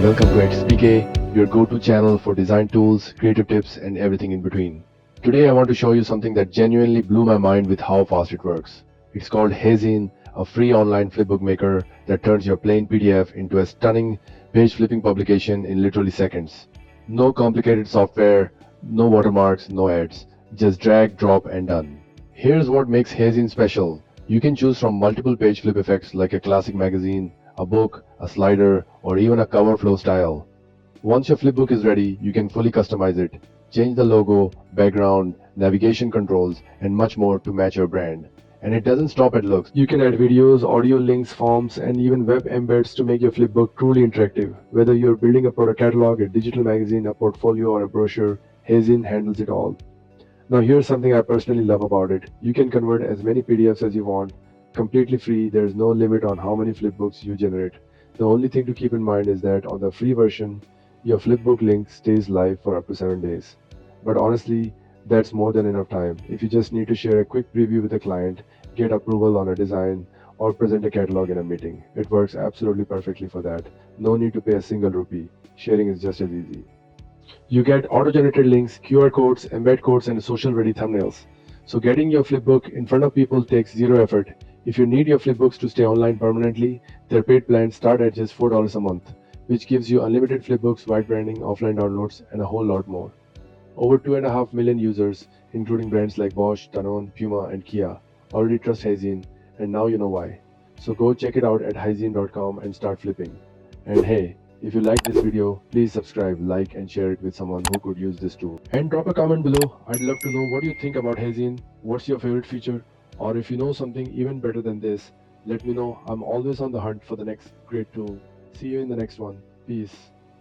welcome to ItsBeeKay, your go-to channel for design tools, creative tips, and everything in between. Today I want to show you something that genuinely blew my mind with how fast it works. It's called Heyzine, a free online flipbook maker that turns your plain PDF into a stunning page-flipping publication in literally seconds. No complicated software, no watermarks, no ads. Just drag, drop, and done. Here's what makes Heyzine special. You can choose from multiple page flip effects like a classic magazine, a book, a slider, or even a cover flow style. Once your flipbook is ready, you can fully customize it, change the logo, background, navigation controls, and much more to match your brand. And it doesn't stop at looks. You can add videos, audio links, forms, and even web embeds to make your flipbook truly interactive. Whether you're building a product catalog, a digital magazine, a portfolio, or a brochure, Heyzine handles it all. Now here's something I personally love about it. You can convert as many PDFs as you want, completely free. There's no limit on how many flipbooks you generate. The only thing to keep in mind is that on the free version, your flipbook link stays live for up to 7 days. But honestly, that's more than enough time. If you just need to share a quick preview with a client, get approval on a design, or present a catalog in a meeting, it works absolutely perfectly for that. No need to pay a single rupee. Sharing is just as easy. You get auto-generated links, QR codes, embed codes, and social-ready thumbnails. So getting your flipbook in front of people takes zero effort. If you need your flipbooks to stay online permanently, their paid plans start at just $4 a month, which gives you unlimited flipbooks, white branding, offline downloads, and a whole lot more. Over 2.5 million users, including brands like Bosch, Danone, Puma, and Kia, already trust Heyzine, and now you know why. So go check it out at heyzine.com and start flipping. And hey, if you like this video, please subscribe, like, and share it with someone who could use this tool. And drop a comment below. I'd love to know what you think about Heyzine. What's your favorite feature? Or if you know something even better than this, let me know. I'm always on the hunt for the next great tool. See you in the next one. Peace.